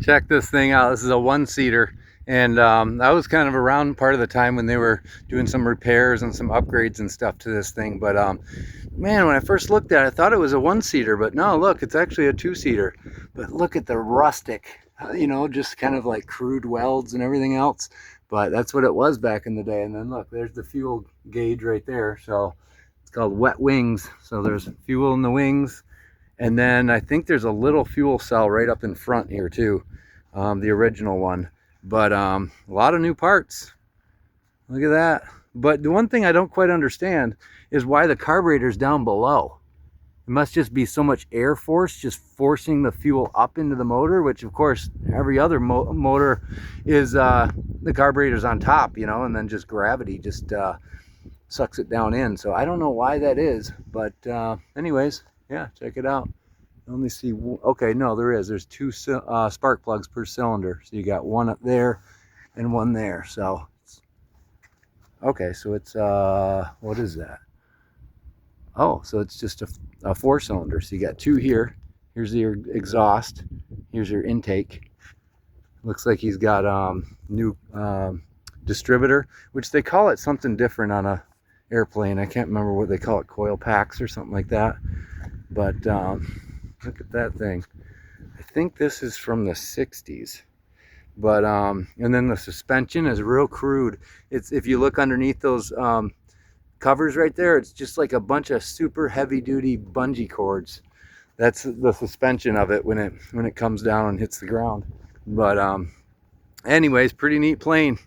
Check this thing out. This is a one-seater, and I was kind of around part of the time when they were doing some repairs and some upgrades and stuff to this thing. But man, when I first looked at it, I thought it was a one-seater, but no, look, it's actually a two-seater. But look at the rustic, just kind of like crude welds and everything else. But that's what it was back in the day. And then look, there's the fuel gauge right there. So it's called wet wings. So there's fuel in the wings. And then I think there's a little fuel cell right up in front here too, the original one. But a lot of new parts. Look at that. But the one thing I don't quite understand is why the carburetor's down below. It must just be so much air force just forcing the fuel up into the motor, which of course every other motor is the carburetor's on top, and then just gravity just sucks it down in. So I don't know why that is, but anyways, yeah, check it out. Let me see. Okay, no, there's two spark plugs per cylinder. So you got one up there and one there. So okay, so it's what is that? Oh, so it's just a four-cylinder. So you got two here. Here's your exhaust. Here's your intake. Looks like he's got new distributor, which they call it something different on a airplane. I can't remember what they call it, coil packs or something like that. But look at that thing. I think this is from the 60s. But and then the suspension is real crude. It's, if you look underneath those covers right there, it's just like a bunch of super heavy duty bungee cords. That's the suspension of it when it comes down and hits the ground. But anyways, pretty neat plane.